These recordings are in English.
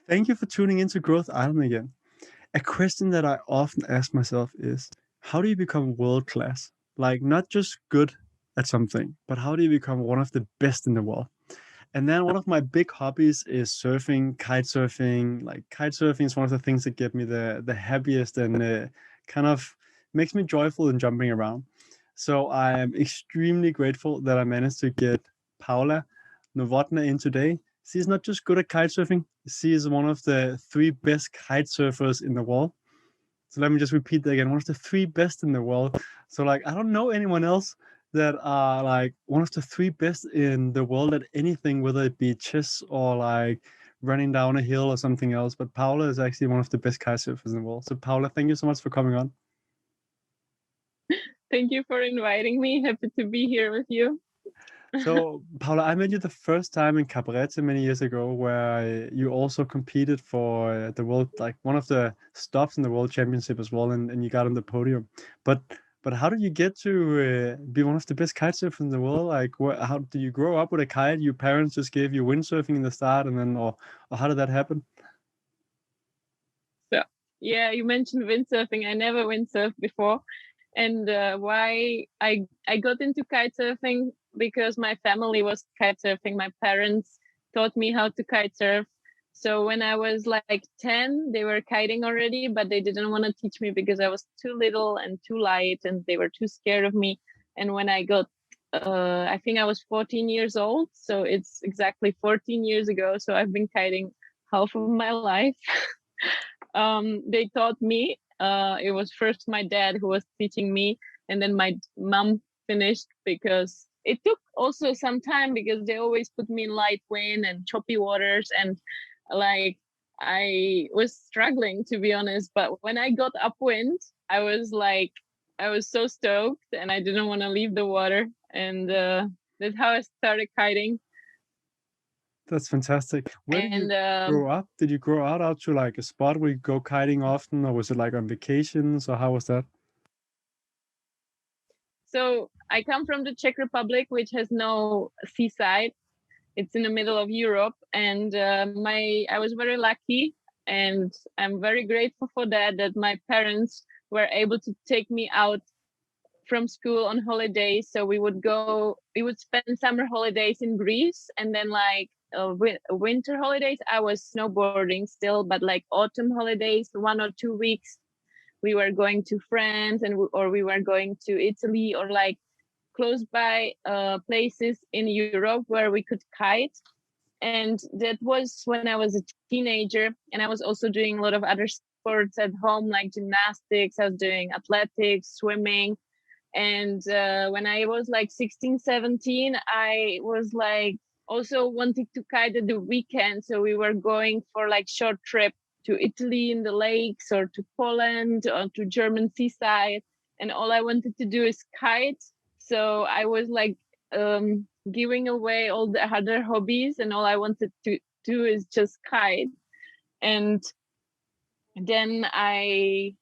Thank you for tuning into Growth Island again. A question that I often ask myself is, how do you become world class? Like, not just good at something, but how do you become one of the best in the world? And then one of my big hobbies is surfing, kite surfing. Like, kite surfing is one of the things that get me the happiest and kind of makes me joyful in jumping around. So I am extremely grateful that I managed to get Paula Novotna in today. She's not just good at kite surfing, she is one of the three best kite surfers in the world. So let me just repeat that again. One of the three best in the world. So like I don't know anyone else that are like one of the three best in the world at anything, whether it be chess or like running down a hill or something else. But Paula is actually one of the best kite surfers in the world. So Paula, thank you so much for coming on. Thank you for inviting me. Happy to be here with you. So, Paula, I met you the first time in Cabarete many years ago, where you also competed for the world, like one of the stops in the world championship as well, and you got on the podium. But how did you get to be one of the best kite surfers in the world? Like, how did you grow up with a kite? Your parents just gave you windsurfing in the start, and then, or how did that happen? So, yeah, you mentioned windsurfing. I never windsurfed before. And why I got into kite surfing because my family was kite surfing. My parents taught me how to kite surf. So when I was like 10, they were kiting already, but they didn't want to teach me because I was too little and too light, and they were too scared of me. And when I got, I think I was 14 years old. So it's exactly 14 years ago. So I've been kiting half of my life. They taught me. It was first my dad who was teaching me, and then my mom finished because it took also some time because they always put me in light wind and choppy waters, and like I was struggling, to be honest. But when I got upwind, I was so stoked, and I didn't want to leave the water, and that's how I started kiting. That's fantastic. Where did you And grow up? Did you grow out to like a spot where you go kiting often, or was it like on vacations, or how was that? so I come from the Czech Republic, which has no seaside. It's in the middle of Europe, and I was very lucky, and I'm very grateful for that. That my parents were able to take me out from school on holidays. So we would spend summer holidays in Greece, and then like winter holidays, I was snowboarding still, but like autumn holidays, 1 or 2 weeks, we were going to France, or we were going to Italy, or like close by places in Europe where we could kite. And that was when I was a teenager, and I was also doing a lot of other sports at home, like gymnastics. I was doing athletics, swimming. And when I was like 16, 17, I was like also wanting to kite at the weekend. So we were going for like short trip to Italy in the lakes, or to Poland, or to German seaside. And all I wanted to do is kite. So I was like giving away all the other hobbies, and all I wanted to do is just kite. And then I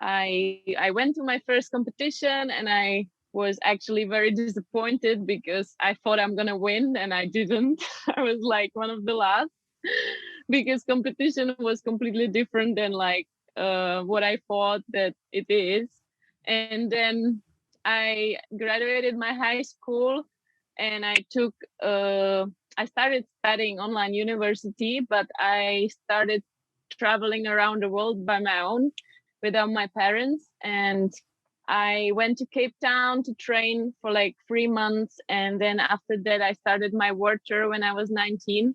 went to my first competition, and I was actually very disappointed because I thought I'm gonna win, and I didn't. I was like one of the last because competition was completely different than like what I thought that it is. And then I graduated my high school, and I started studying online university, but I started traveling around the world by my own without my parents. And I went to Cape Town to train for like 3 months. And then after that, I started my world tour when I was 19,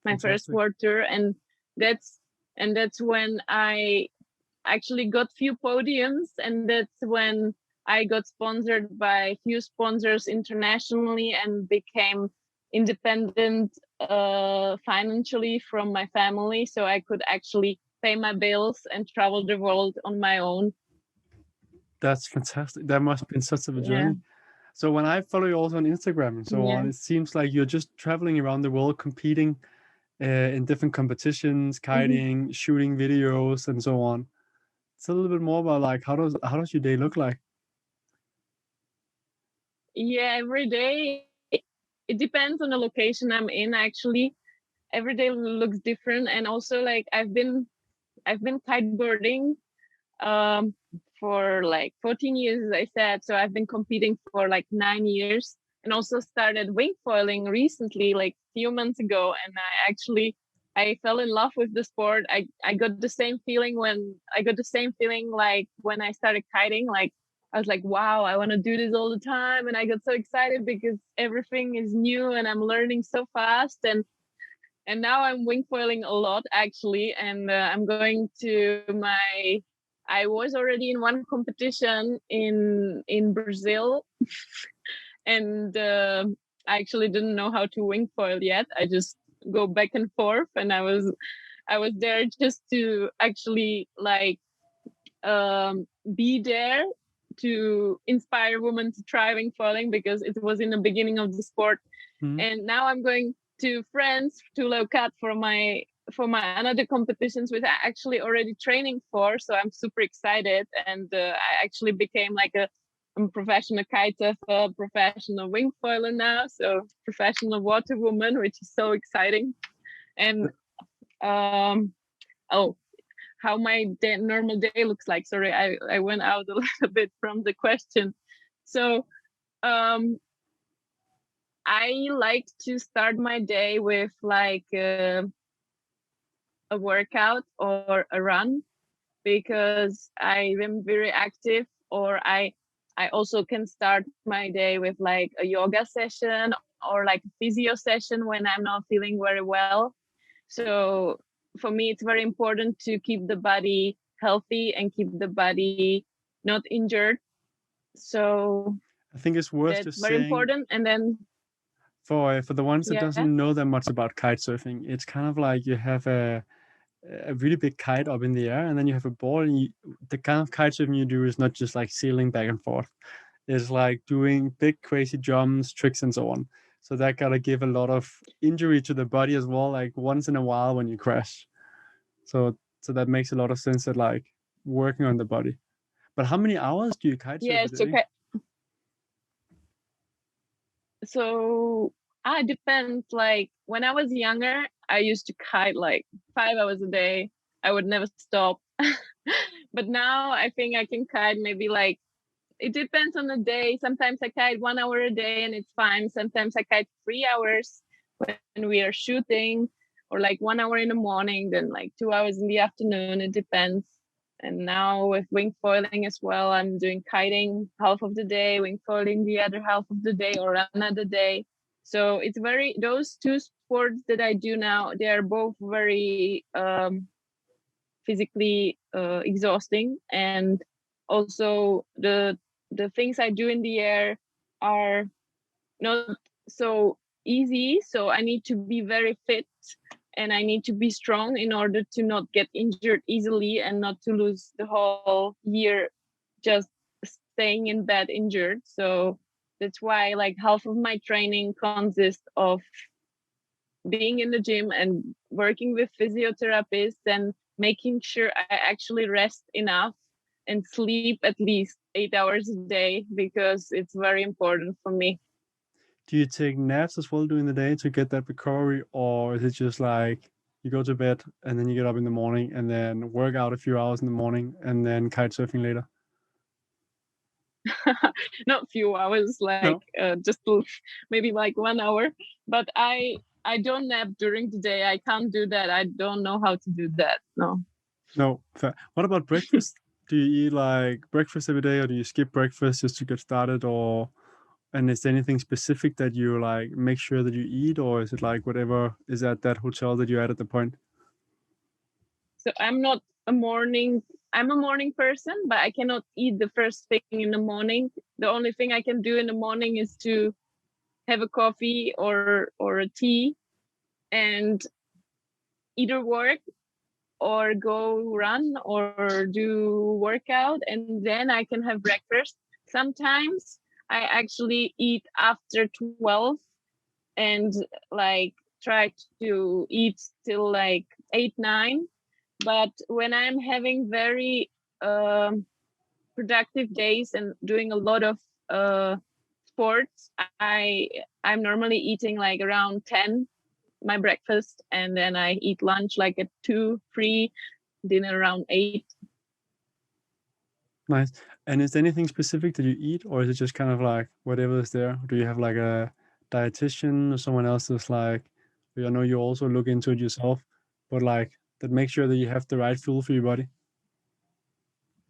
my first Fantastic. world tour. That's that's when I actually got few podiums, and that's when I got sponsored by few sponsors internationally and became independent financially from my family, so I could actually pay my bills and travel the world on my own. That's fantastic. That must have been such of a Yeah. journey. So when I follow you also on Instagram and so Yeah. on, it seems like you're just traveling around the world, competing in different competitions, Mhm. kiting, shooting videos, and so on. It's a little bit more about like how does your day look like? Yeah, every day it depends on the location I'm in actually. every day looks different. And also like I've been kiteboarding for like 14 years, as I said. So I've been competing for like 9 years, and also started wing foiling recently, like a few months ago. And I fell in love with the sport. I got the same feeling like when I started kiting. Like I was like, wow, I want to do this all the time. And I got so excited because everything is new and I'm learning so fast. And now I'm wing foiling a lot actually. And I'm going to I was already in one competition in Brazil, and I actually didn't know how to wing foil yet. I just go back and forth, and I was there just to actually like be there to inspire women to try wing foiling, because it was in the beginning of the sport. Mm-hmm. And now I'm going to France to look out for my another competitions which I actually already training for. So I'm super excited, and I actually became like I'm a professional kitesurfer, professional wing foiler now, so professional water woman, which is so exciting. And oh, how my normal day looks like. Sorry, I went out a little bit from the question. So I like to start my day with like a workout or a run, because I am very active. Or I also can start my day with like a yoga session or like a physio session when I'm not feeling very well. So for me, it's very important to keep the body healthy and keep the body not injured. So I think it's worth that's just very saying important. And then for the ones that yeah, doesn't know that much about kite surfing, it's kind of like you have a really big kite up in the air, and then you have a ball, and the kind of kite surfing you do is not just like sailing back and forth. It's like doing big crazy jumps, tricks, and so on. So that gotta give a lot of injury to the body as well, like once in a while when you crash. So that makes a lot of sense, that like working on the body. But how many hours do you kite surf yeah, a it's day? okay. So it depends. Like when I was younger, I used to kite like 5 hours a day. I would never stop. But now I think I can kite maybe like, it depends on the day. Sometimes I kite 1 hour a day and it's fine. Sometimes I kite 3 hours when we are shooting, or like 1 hour in the morning, then like 2 hours in the afternoon. It depends. And now with wing foiling as well, I'm doing kiting half of the day, wing foiling the other half of the day or another day. So it's those two sports that I do now, they are both very physically exhausting. And also the things I do in the air are not so easy. So I need to be very fit and I need to be strong in order to not get injured easily and not to lose the whole year just staying in bed injured. So that's why like half of my training consists of being in the gym and working with physiotherapists and making sure I actually rest enough and sleep at least 8 hours a day, because it's very important for me. Do you take naps as well during the day to get that recovery, or is it just like you go to bed and then you get up in the morning and then work out a few hours in the morning and then kite surfing later? Not few hours, like No, just maybe like 1 hour. But I don't nap during the day. I can't do that. I don't know how to do that. No. no. Fair. What about breakfast? Do you eat like breakfast every day, or do you skip breakfast just to get started, or and is there anything specific that you like make sure that you eat, or is it like whatever is at that hotel that you're at the point? So I'm a morning person, but I cannot eat the first thing in the morning. The only thing I can do in the morning is to have a coffee or a tea and either work or go run or do workout, and then I can have breakfast. Sometimes I actually eat after 12 and like try to eat till like 8 9. But when I'm having very productive days and doing a lot of sports, I'm normally eating like around 10. my breakfast, and then I eat lunch like at 2, 3, dinner around 8. Nice. And is there anything specific that you eat, or is it just kind of like whatever is there? Do you have like a dietitian or someone else that's like, I know you also look into it yourself, but like that makes sure that you have the right fuel for your body?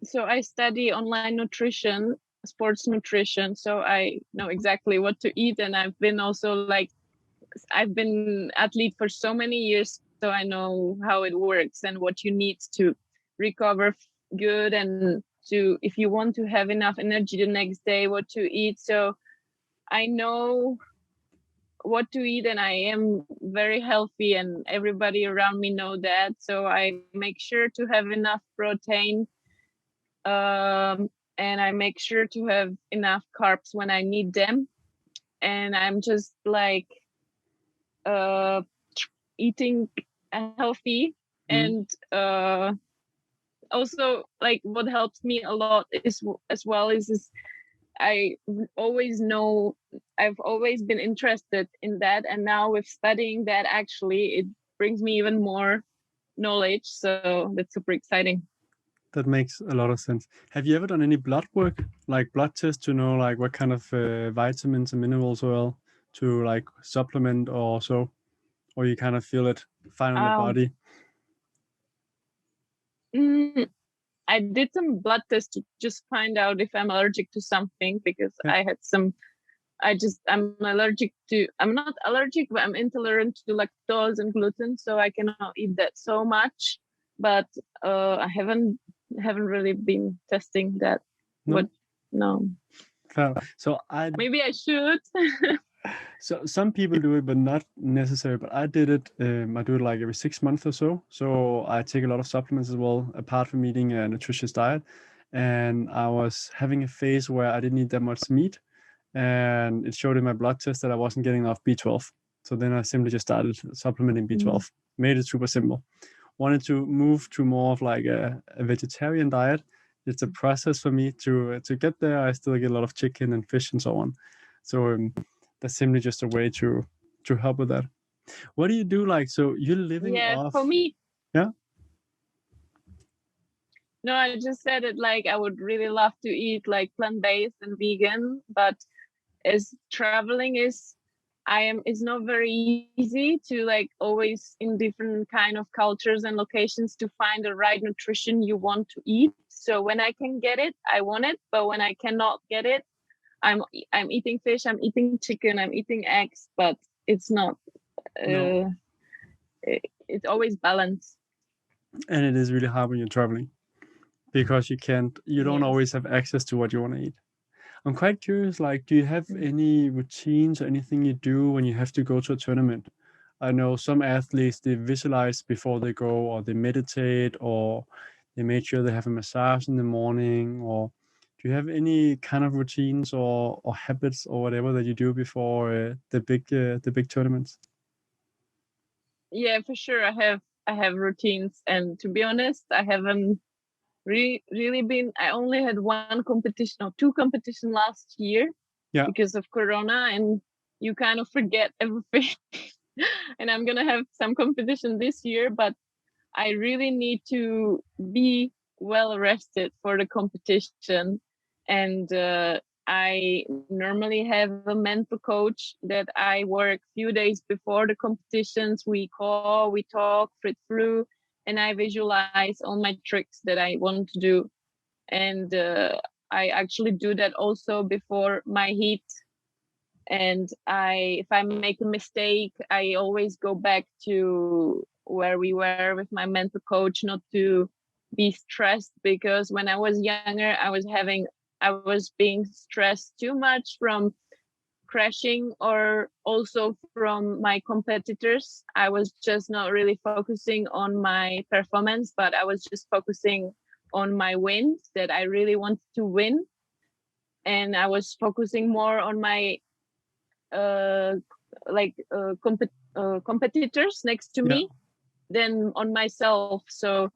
So I study online nutrition, sports nutrition, so I know exactly what to eat, and I've been also like, I've been athlete for so many years, so I know how it works and what you need to recover good, and to, if you want to have enough energy the next day, what to eat. So I know what to eat, and I am very healthy, and everybody around me know that. So I make sure to have enough protein, and I make sure to have enough carbs when I need them. And I'm just like eating healthy, and also like what helps me a lot is as well is I always know, I've always been interested in that, and now with studying that, actually it brings me even more knowledge, so that's super exciting. That makes a lot of sense. Have you ever done any blood work, like blood tests to know like what kind of vitamins and minerals oil to like supplement or so, or you kind of feel it fine on the body? Mm, I did some blood tests to just find out if I'm allergic to something, because Yeah. I had some, I'm allergic to, I'm not allergic, but I'm intolerant to lactose and gluten, so I cannot eat that so much. But I haven't really been testing that. No? But no. Fair. So Maybe I should. So some people do it, but not necessary. But I did it. I do it like every 6 months or so. So I take a lot of supplements as well, apart from eating a nutritious diet. And I was having a phase where I didn't eat that much meat, and it showed in my blood test that I wasn't getting enough B12. So then I simply just started supplementing B12. Made it super simple. Wanted to move to more of like a vegetarian diet. It's a process for me to get there. I still get a lot of chicken and fish and so on. So that's simply just a way to help with that. What do you do? Like, so you're living Yeah, off? for me, Yeah. no, I just said it like I would really love to eat like plant-based and vegan, but as traveling is, it's not very easy to like always in different kind of cultures and locations to find the right nutrition you want to eat. So when I can get it, I want it, but when I cannot get it, I'm eating fish, I'm eating chicken, I'm eating eggs, but it's not No. it's always balanced. And it is really hard when you're traveling because you don't Yes. always have access to what you want to eat. I'm quite curious, like, do you have any routines or anything you do when you have to go to a tournament? I know some athletes, they visualize before they go, or they meditate, or they make sure they have a massage in the morning, or do you have any kind of routines or habits or whatever that you do before the big tournaments? Yeah, for sure. I have routines, and to be honest, I haven't really been. I only had one competition or two competition last year Yeah. because of Corona, and you kind of forget everything. And I'm gonna have some competition this year, but I really need to be well rested for the competition. And I normally have a mental coach that I work few days before the competitions. We call, we talk it through, and I visualize all my tricks that I want to do. And I actually do that also before my heat. And if I make a mistake, I always go back to where we were with my mental coach, not to be stressed, because when I was younger, I was being stressed too much from crashing, or also from my competitors. I was just not really focusing on my performance, but I was just focusing on my wins, that I really wanted to win. And I was focusing more on my uh, competitors next to Yeah. me than on myself. So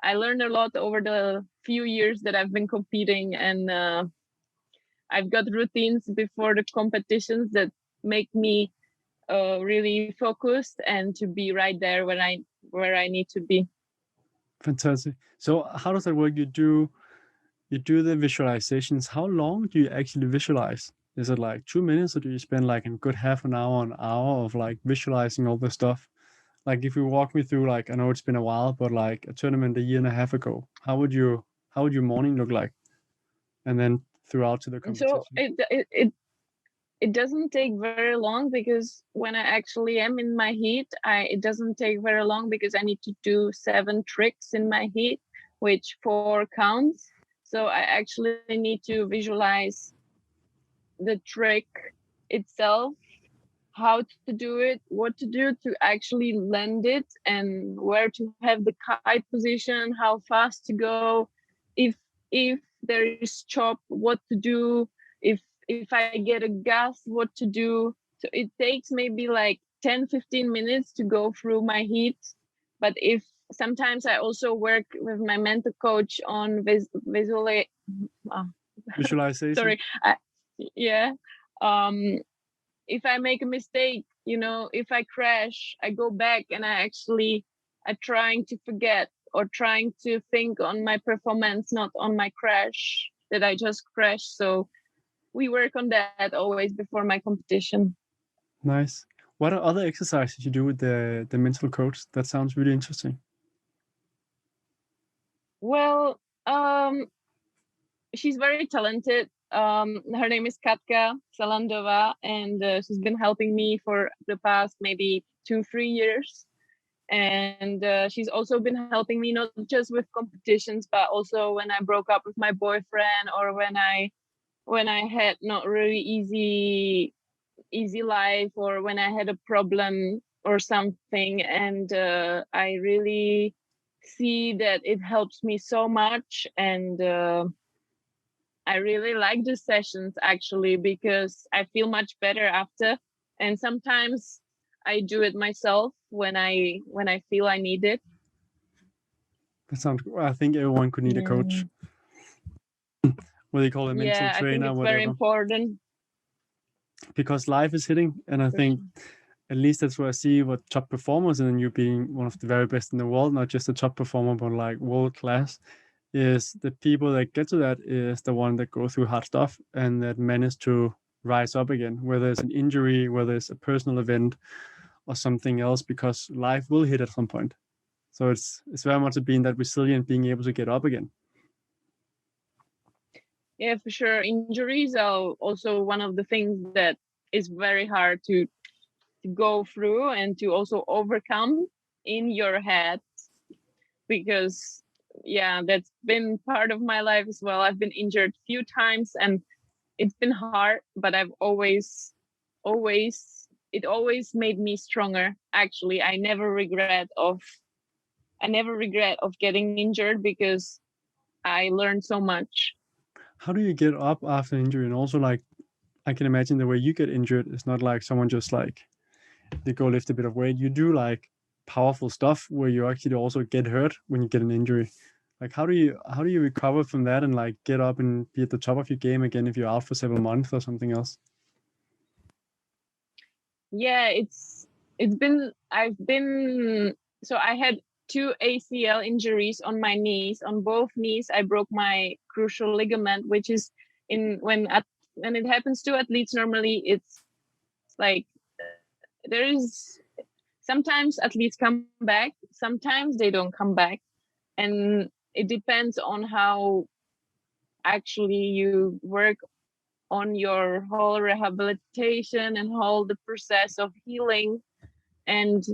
I learned a lot over the few years that I've been competing, and I've got routines before the competitions that make me really focused and to be right there where I need to be. Fantastic. So how does that work? You do the visualizations. How long do you actually visualize? Is it like 2 minutes, or do you spend like a good half an hour of like visualizing all the stuff? Like if you walk me through, like I know it's been a while, but like a tournament a year and a half ago, how would your morning look like? And then throughout to the So competition. it doesn't take very long, because when I actually am in my heat, it doesn't take very long because I need to do 7 tricks in my heat, which 4 counts. So I actually need to visualize the trick itself, how to do it, what to do to actually land it, and where to have the kite position, how fast to go, if there is chop, what to do, if I get a gust, what to do. So it takes maybe like 10-15 minutes to go through my heat. But if sometimes I also work with my mental coach on Visualization. sorry, yeah. If I make a mistake, if I crash, I go back and I trying to forget or trying to think on my performance, not on my crash that I just crashed. So we work on that always before my competition. Nice. What are other exercises you do with the mental coach? That sounds really interesting. Well, she's very talented. Her name is Katka Salandova, and she's been helping me for the past maybe 2-3 years. And she's also been helping me not just with competitions, but also when I broke up with my boyfriend, or when I had not really easy life, or when I had a problem or something. And I really see that it helps me so much. And I really like the sessions actually, because I feel much better after. And sometimes I do it myself when I feel I need it. That sounds. I think everyone could need a coach. What they call a mental Yeah, I think trainer, it's very whatever. important. Because life is hitting, and I think at least that's where I see what top performers, and then you being one of the very best in the world, not just a top performer, but like world class, is the people that get to that is the one that go through hard stuff and that manage to rise up again, whether it's an injury, whether it's a personal event or something else, because life will hit at some point. So it's very much being that resilient, being able to get up again. Yeah, for sure. Injuries are also one of the things that is very hard to go through and to also overcome in your head, because that's been part of my life as well. I've been injured a few times and it's been hard, but I've always it always made me stronger. Actually, I never regret of getting injured, because I learned so much. How do you get up after injury? And also, like, I can imagine the way you get injured is not like someone just like they go lift a bit of weight. You do like powerful stuff where you actually also get hurt when you get an injury. Like how do you recover from that and like get up and be at the top of your game again if you're out for several months or something else? Yeah, so I had 2 ACL injuries on my knees. On both knees, I broke my crucial ligament, which is when it happens to athletes. Normally, it's like there is sometimes athletes come back, sometimes they don't come back, and it depends on how actually you work on your whole rehabilitation and whole the process of healing. And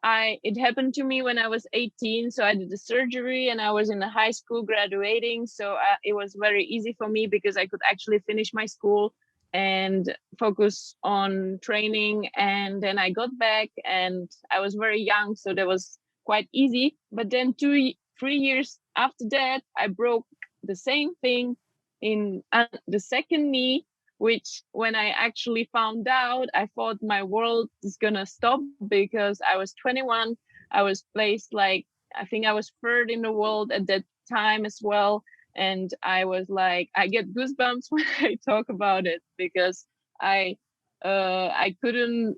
it happened to me when I was 18, so I did the surgery and I was in the high school graduating. So it was very easy for me because I could actually finish my school and focus on training. And then I got back and I was very young, so that was quite easy. But then 3 years after that, I broke the same thing in the second knee, which when I actually found out, I thought my world is gonna stop, because I was 21. I was placed I think I was third in the world at that time as well. And I was like, I get goosebumps when I talk about it, because I couldn't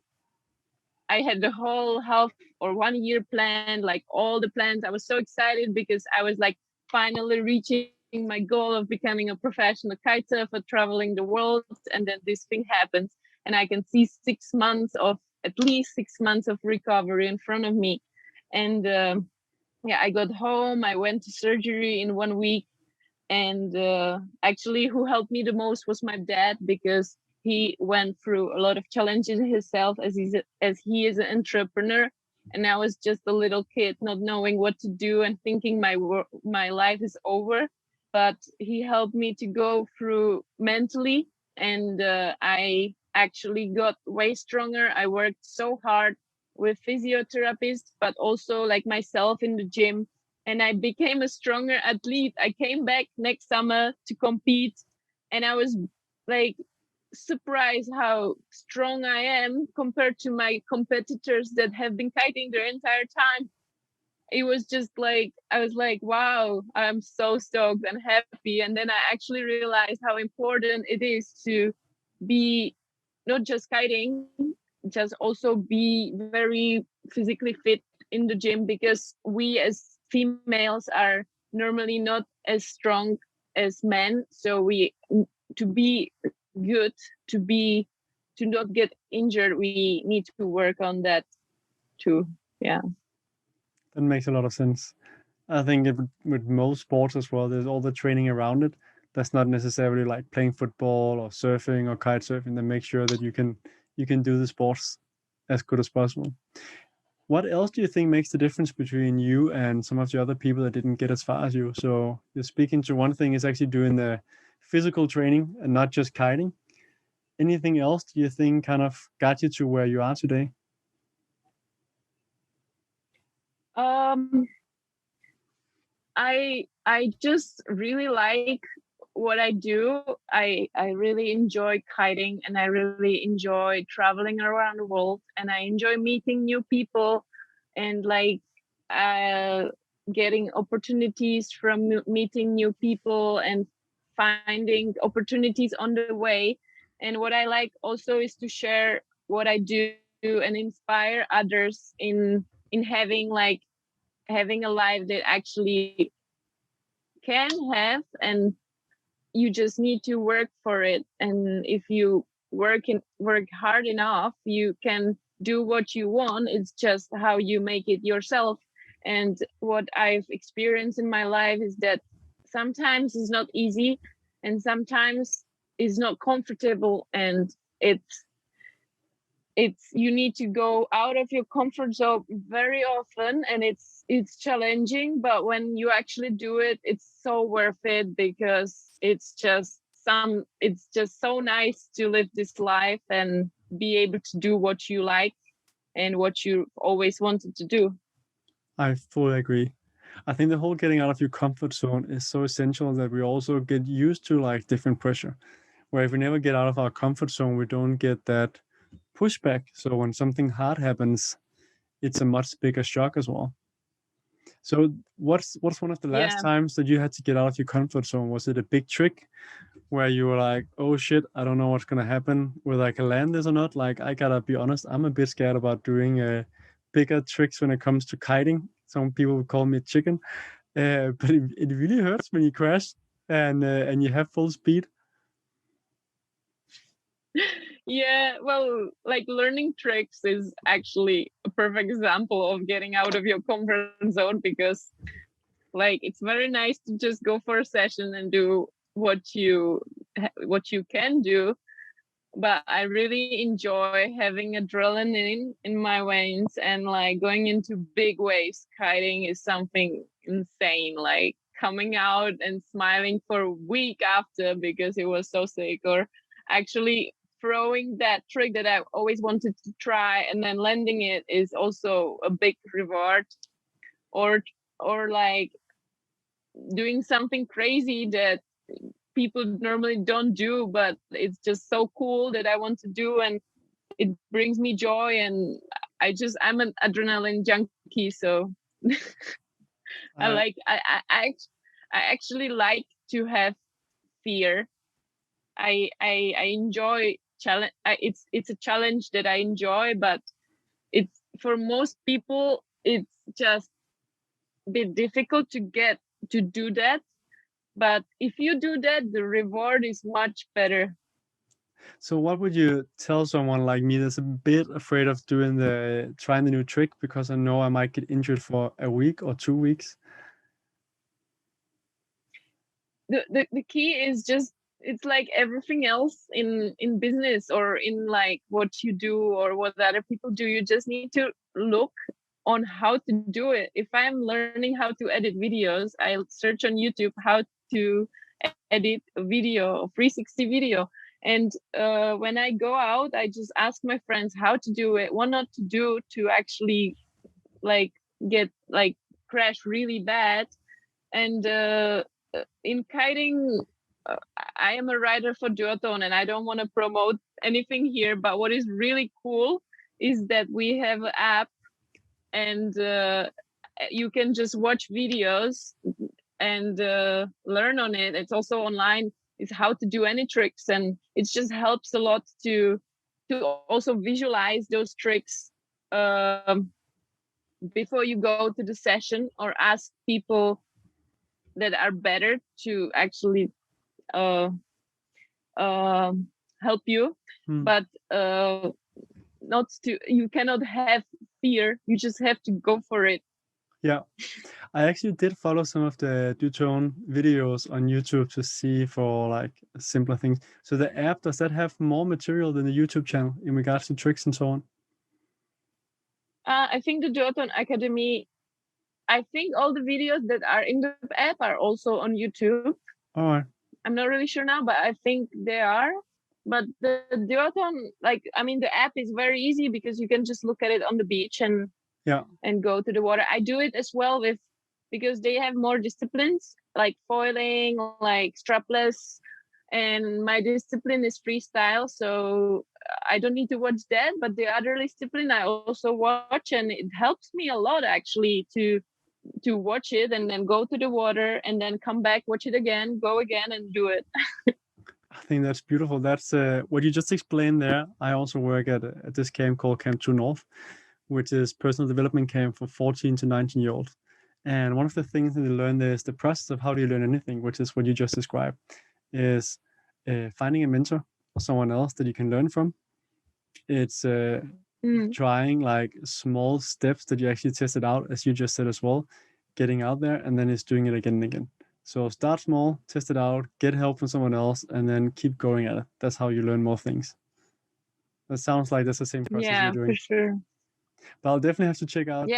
I had the whole half or 1 year planned, like all the plans. I was so excited because I was like finally reaching my goal of becoming a professional kitesurfer, traveling the world. And then this thing happens, and I can see 6 months of at least 6 months of recovery in front of me. And yeah, I got home. I went to surgery in 1 week, and actually who helped me the most was my dad, because he went through a lot of challenges himself, as he is an entrepreneur, and I was just a little kid not knowing what to do and thinking my life is over. But he helped me to go through mentally, and I actually got way stronger. I worked so hard with physiotherapists, but also like myself in the gym, and I became a stronger athlete. I came back next summer to compete, and I was like surprised how strong I am compared to my competitors that have been kiting their entire time. It was just like, I was like, wow, I'm so stoked and happy. And then I actually realized how important it is to be not just kiting, just also be very physically fit in the gym, because we as females are normally not as strong as men. So we, to be good, to not get injured, we need to work on that too. Yeah. That makes a lot of sense. I think with most sports as well, there's all the training around it. That's not necessarily like playing football or surfing or kite surfing. That make sure that you can do the sports as good as possible. What else do you think makes the difference between you and some of the other people that didn't get as far as you? So you're speaking to one thing is actually doing the physical training and not just kiting. Anything else do you think kind of got you to where you are today? Um, I just really like what I do. I really enjoy kiting, and I really enjoy traveling around the world, and I enjoy meeting new people, and like uh getting opportunities from meeting new people and finding opportunities on the way. And what I like also is to share what I do and inspire others in having a life that actually can have, and you just need to work for it. And if you work hard enough, you can do what you want. It's just how you make it yourself. And what I've experienced in my life is that sometimes it's not easy, and sometimes it's not comfortable, and it's you need to go out of your comfort zone very often, and it's challenging, but when you actually do it, it's so worth it, because it's just so nice to live this life and be able to do what you like and what you always wanted to do. I fully agree. I think the whole getting out of your comfort zone is so essential that we also get used to like different pressure. Where if we never get out of our comfort zone, we don't get that pushback. So when something hard happens, it's a much bigger shock as well. So what's one of the last Yeah. times that you had to get out of your comfort zone? Was it a big trick where you were like, oh shit, I don't know what's gonna happen, whether I can land this or not? Like I gotta be honest, I'm a bit scared about doing bigger tricks when it comes to kiting. Some people would call me chicken, but it really hurts when you crash and you have full speed. Yeah, well, like learning tricks is actually a perfect example of getting out of your comfort zone, because like it's very nice to just go for a session and do what you can do, but I really enjoy having adrenaline in my veins, and like going into big waves. Kiting is something insane, like coming out and smiling for a week after because it was so sick, or actually throwing that trick that I always wanted to try and then landing it is also a big reward. Or like doing something crazy that people normally don't do, but it's just so cool that I want to do, and it brings me joy. And I'm an adrenaline junkie, so I I like I actually like to have fear. I enjoy challenge. It's a challenge that I enjoy, but it's for most people it's just a bit difficult to get to do that, but if you do that, the reward is much better. So what would you tell someone like me that's a bit afraid of trying the new trick because I know I might get injured for a week or 2 weeks? The key is just, it's like everything else in business or in like what you do or what other people do. You just need to look on how to do it. If I'm learning how to edit videos, I'll search on YouTube how to edit a video, a 360 video. And when I go out, I just ask my friends how to do it, what not to do to actually like get like crash really bad. And in kiting, I am a writer for duathlon, and I don't want to promote anything here, but what is really cool is that we have an app, and you can just watch videos and learn on it. It's also online, is how to do any tricks, and it just helps a lot to also visualize those tricks before you go to the session, or ask people that are better to actually uh, uh, help you. But not to, you cannot have fear, you just have to go for it. Yeah, I actually did follow some of the duathlon videos on YouTube to see for like simpler things. So the app, does that have more material than the YouTube channel in regards to tricks and so on? I think the Duathlon Academy, I think all the videos that are in the app are also on YouTube. All right. I'm not really sure now, but I think they are. But the duathlon, like, I mean, the app is very easy because you can just look at it on the beach and go to the water. I do it as well with, because they have more disciplines like foiling, like strapless, and my discipline is freestyle, so I don't need to watch that. But the other discipline I also watch, and it helps me a lot actually to watch it and then go to the water and then come back, watch it again, go again, and do it. I think that's beautiful. That's what you just explained there. I also work at this camp called Camp 2 North, which is personal development camp for 14 to 19-year-olds. And one of the things that you learn there is the process of how do you learn anything, which is what you just described, is finding a mentor or someone else that you can learn from. It's trying like small steps that you actually tested out, as you just said as well, getting out there, and then it's doing it again and again. So start small, test it out, get help from someone else, and then keep going at it. That's how you learn more things. That sounds like that's the same process you're doing. For sure. But I'll definitely have to check out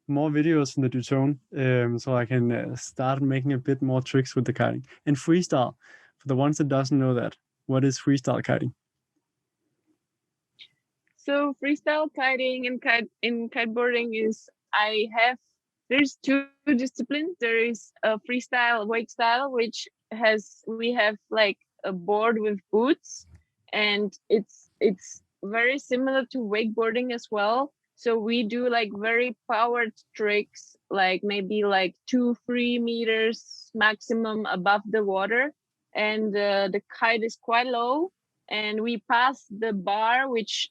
more videos from the duathlon, so I can start making a bit more tricks with the kiting. And freestyle, for the ones that doesn't know that, what is freestyle kiting? So freestyle kiting and kiteboarding is, there's two disciplines. There is a freestyle wake style, which we have like a board with boots, and it's very similar to wakeboarding as well. So we do like very powered tricks, like maybe like 2-3 meters maximum above the water, and the kite is quite low, and we pass the bar, which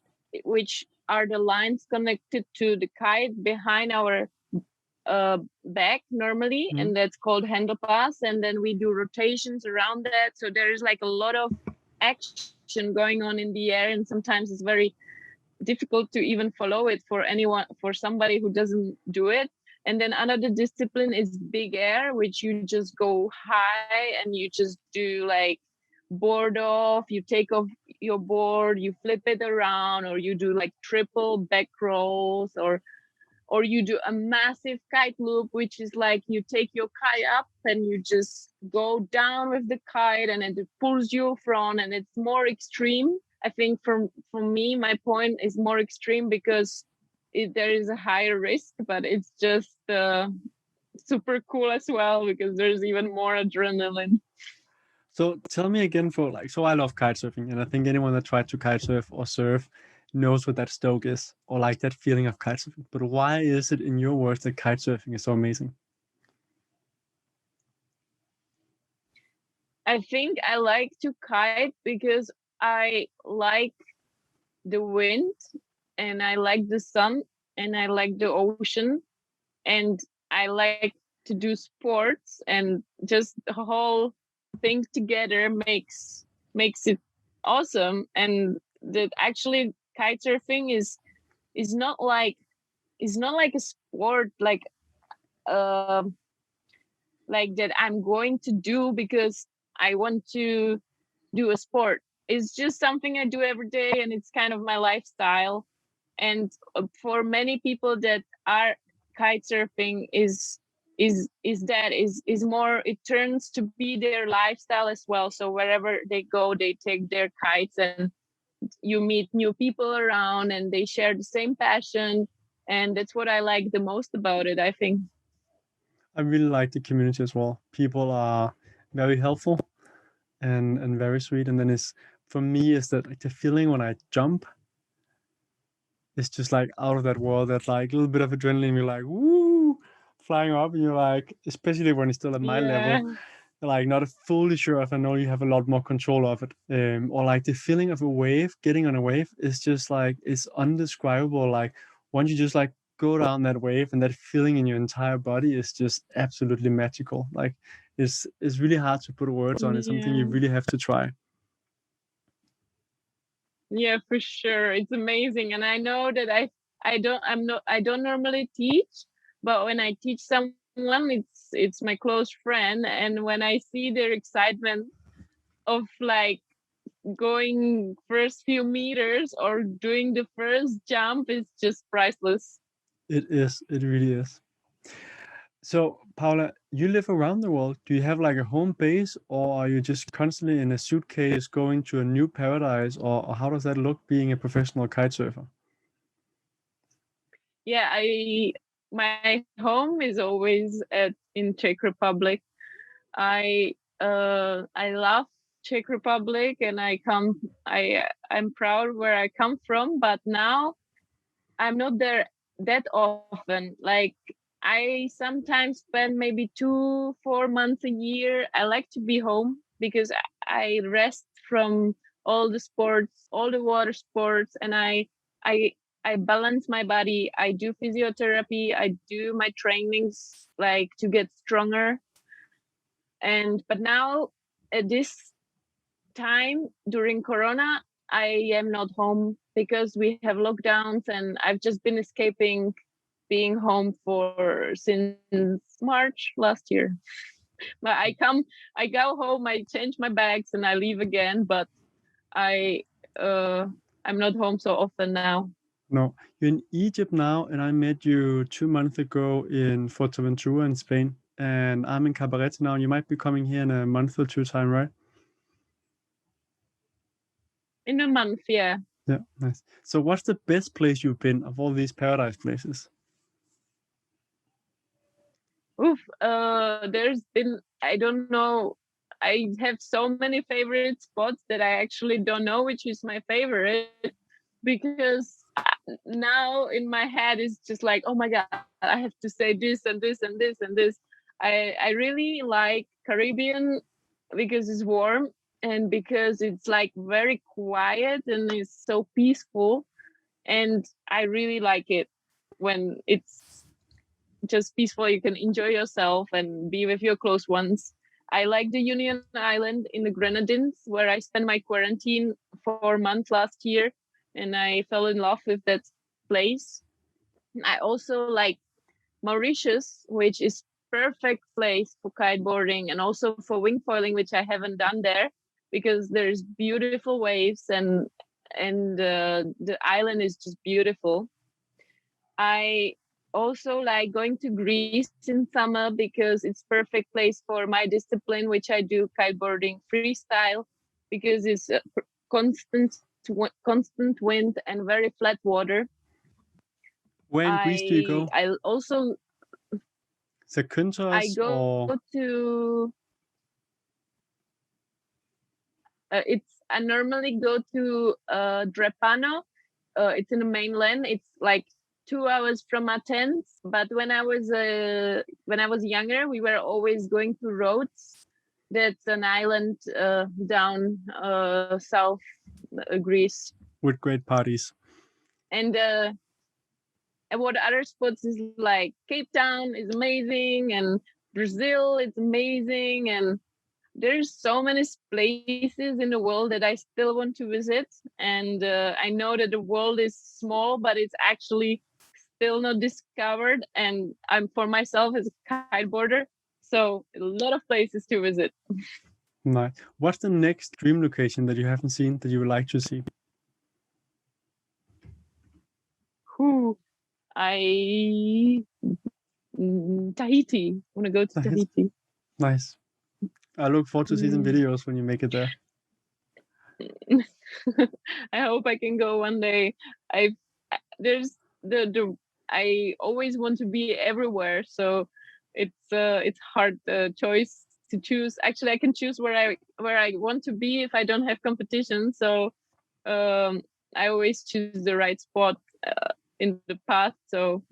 are the lines connected to the kite behind our back normally, and that's called handle pass. And then we do rotations around that, so there is like a lot of action going on in the air, and sometimes it's very difficult to even follow it for somebody who doesn't do it. And then another discipline is big air, which you just go high and you just do like board off, you take off your board, you flip it around, or you do like triple back rolls, or you do a massive kite loop, which is like you take your kite up and you just go down with the kite, and it pulls you front, and it's more extreme. I think for me, my point is more extreme because there is a higher risk, but it's just super cool as well because there's even more adrenaline. So tell me again, so I love kite surfing, and I think anyone that tried to kite surf or surf knows what that stoke is, or like that feeling of kite surfing. But why is it, in your words, that kite surfing is so amazing? I think I like to kite because I like the wind. and I like the sun, and I like the ocean, and I like to do sports, and just the whole thing together makes it awesome. And that actually kite surfing is not like a sport uh, like that I'm going to do because I want to do a sport. It's just something I do every day, and it's kind of my lifestyle. And for many people that are kite surfing is more, it turns to be their lifestyle as well. So wherever they go, they take their kites, and you meet new people around, and they share the same passion. And that's what I like the most about it, I think. I really like the community as well. People are very helpful and very sweet. And then it's for me is that like the feeling when I jump, it's just like out of that world. That like a little bit of adrenaline. You're like woo, flying up, and you're like, especially when it's still at my level, Yeah. like not fully sure if I know you have a lot more control of it. Or like the feeling of a wave, getting on a wave is just like it's undescribable. Like once you just like go down that wave, and that feeling in your entire body is just absolutely magical. Like it's really hard to put words on. It's something you Yeah. really have to try. Yeah, for sure. It's amazing. And I know that I don't normally teach, but when I teach someone, it's my close friend. And when I see their excitement of like going first few meters or doing the first jump, it's just priceless. It is. It really is. So, Paula, you live around the world. Do you have like a home base, or are you just constantly in a suitcase going to a new paradise, or how does that look being a professional kite surfer? Yeah, my home is always in Czech Republic. I love Czech Republic, and I'm proud where I come from, but now I'm not there that often. Like I sometimes spend maybe 4 months a year. I like to be home because I rest from all the sports, all the water sports, and I I balance my body. I do physiotherapy. I do my trainings like to get stronger. And but now at this time during Corona, I am not home because we have lockdowns, and I've just been escaping being home for since March last year. But I go home, I change my bags, and I leave again. But I uh, I'm not home so often now. No, you're in Egypt now, and I met you 2 months ago in Fuerteventura in Spain, and I'm in Cabarete now. And you might be coming here in a month or two time, right? In a month, yeah. Yeah, nice. So, what's the best place you've been of all these paradise places? Oof. There's been, I don't know. I have so many favorite spots that I actually don't know which is my favorite, because now in my head is just like, oh my god, I have to say this and this and this and this. I really like Caribbean because it's warm, and because it's like very quiet and it's so peaceful, and I really like it when it's just peaceful. You can enjoy yourself and be with your close ones. I like the Union Island in the Grenadines, where I spent my quarantine for a month last year, and I fell in love with that place. I also like Mauritius, which is perfect place for kiteboarding and also for wing foiling, which I haven't done there because there's beautiful waves, and the island is just beautiful. I also like going to Greece in summer because it's perfect place for my discipline, which I do kiteboarding freestyle, because it's constant constant wind and very flat water. Where in Greece do you I go? I also I Zakynthos go or to it's I normally go to Drepano. It's in the mainland. It's like 2 hours from Athens. But when I was younger, we were always going to Rhodes. That's an island down south Greece. with great parties? And what other spots is like Cape Town is amazing, and Brazil is amazing, and there's so many places in the world that I still want to visit. And I know that the world is small, but it's actually still not discovered. And I'm for myself as a kiteboarder, so a lot of places to visit. Nice. What's the next dream location that you haven't seen that you would like to see? Whew. Tahiti. I want to go to Nice. Tahiti. Nice. I look forward to see some videos when you make it there. I hope I can go one day. There's I always want to be everywhere, so it's hard choice to choose. Actually, I can choose where I want to be if I don't have competition. So I always choose the right spot in the path. So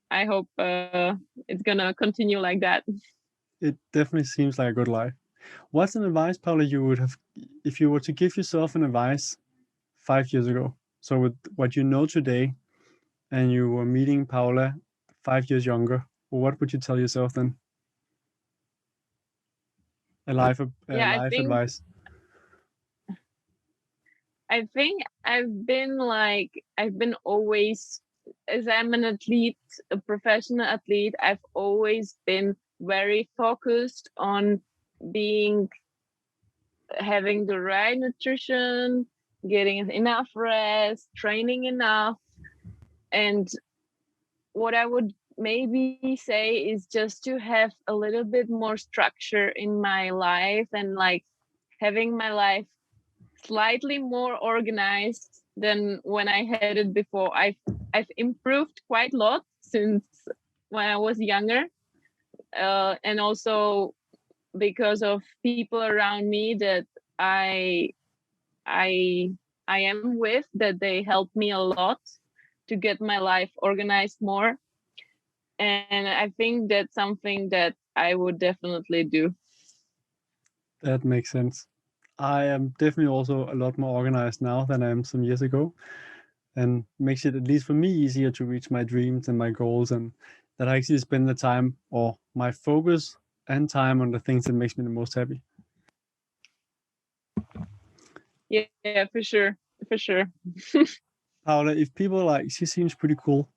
I hope it's gonna continue like that. It definitely seems like a good life. What's an advice, Paula, you would have if you were to give yourself an advice 5 years ago? So with what you know today, and you were meeting Paula 5 years younger, what would you tell yourself then? A life Yeah, advice. I think I've been always, as I'm an athlete, a professional athlete, I've always been very focused on being having the right nutrition, getting enough rest, training enough. And what I would maybe say is just to have a little bit more structure in my life, and like having my life slightly more organized than when I had it before. I've improved quite a lot since when I was younger, and also because of people around me that I I I am with, that they help me a lot to get my life organized more. And I think that's something that I would definitely do. That makes sense. I am definitely also a lot more organized now than I am some years ago, and makes it, at least for me, easier to reach my dreams and my goals, and that I actually spend the time or my focus and time on the things that makes me the most happy. Yeah, for sure. For sure. Paula, if people like, she seems pretty cool,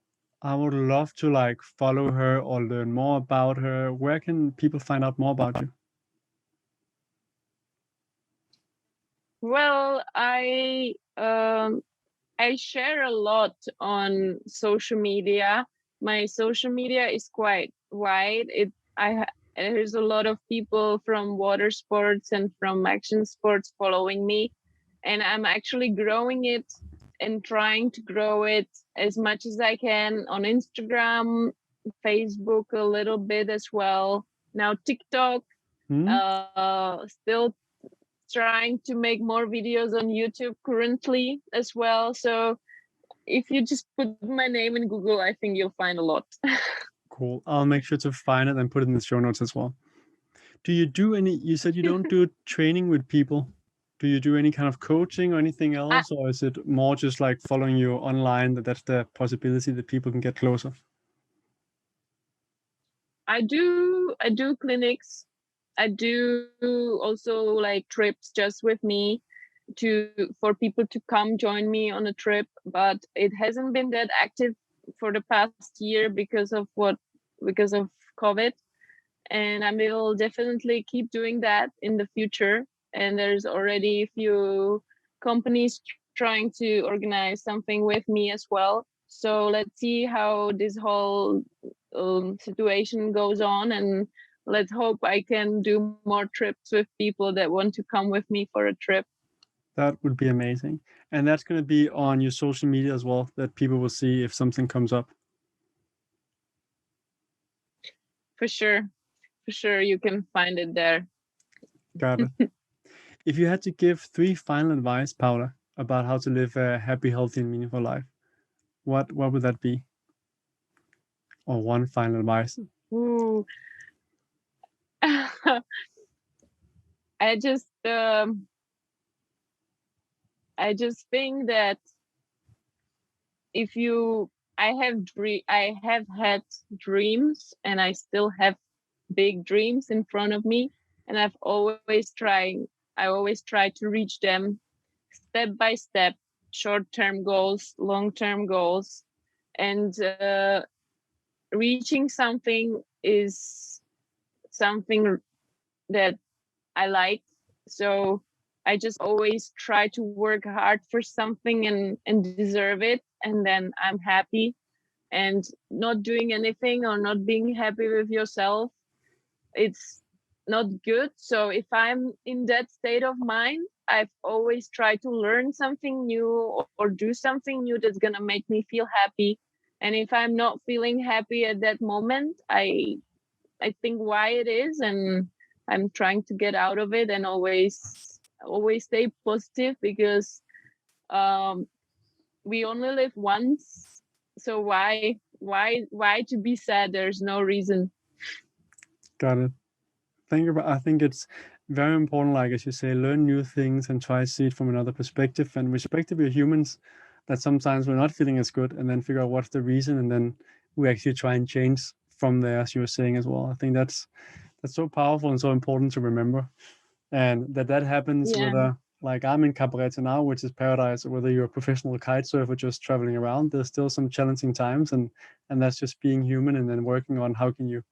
I would love to like follow her or learn more about her. Where can people find out more about you? Well, I share a lot on social media. My social media is quite wide. There's a lot of people from water sports and from action sports following me, and I'm actually growing it and trying to grow it as much as I can on Instagram, Facebook a little bit as well. Now TikTok, Hmm? still trying to make more videos on YouTube currently as well. So if you just put my name in Google, I think you'll find a lot. Cool. I'll make sure to find it and put it in the show notes as well. Do you do any, you said you don't do training with people. Do you do any kind of coaching or anything I, else? Or is it more just like following you online, that's the possibility that people can get closer? I do clinics. I do also like trips just with me to for people to come join me on a trip, but it hasn't been that active for the past year because of COVID. And I will definitely keep doing that in the future. And there's already a few companies trying to organize something with me as well. So let's see how this whole situation goes on, and let's hope I can do more trips with people that want to come with me for a trip. That would be amazing. And that's going to be on your social media as well, that people will see if something comes up. For sure. For sure, you can find it there. Got it. If you had to give 3 final advice, Paula, about how to live a happy, healthy, and meaningful life, what would that be? Or one final advice? Ooh. I just I just think that I have had dreams, and I still have big dreams in front of me, and I always try to reach them step by step, short-term goals, long-term goals, and reaching something is something that I like. So I just always try to work hard for something and deserve it, and then I'm happy. And not doing anything or not being happy with yourself, it's not good. So if I'm in that state of mind, I've always tried to learn something new or do something new that's gonna make me feel happy. And if I'm not feeling happy at that moment, I think why it is, and I'm trying to get out of it and always stay positive, because um we only live once. So why to be sad? There's no reason. Got it. Thank you. I think it's very important, like as you say, learn new things and try to see it from another perspective. And respect we're humans, that sometimes we're not feeling as good, and then figure out what's the reason, and then we actually try and change from there, as you were saying as well. I think that's so powerful and so important to remember. And that happens Yeah. whether, like, I'm in Cabarete now, which is paradise, or whether you're a professional kite surfer just traveling around, there's still some challenging times, and that's just being human, and then working on how can you,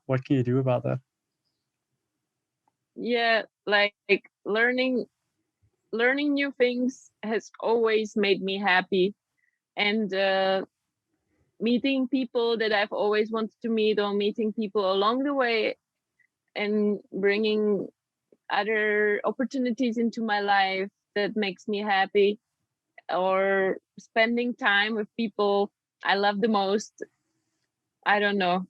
what can you do about that. Yeah, like learning new things has always made me happy. And meeting people that I've always wanted to meet, or meeting people along the way, and bringing other opportunities into my life, that makes me happy. Or spending time with people I love the most. I don't know.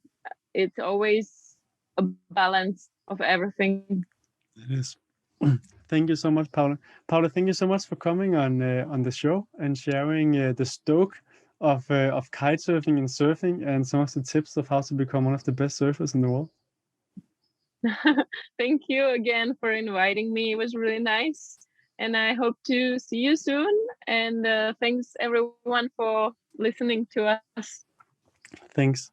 It's always a balance of everything. It is. Thank you so much, Paula. Paula, thank you so much for coming on the show and sharing the stoke of kite surfing and surfing, and some of the tips of how to become one of the best surfers in the world. Thank you again for inviting me. It was really nice. And I hope to see you soon. And thanks everyone for listening to us. Thanks.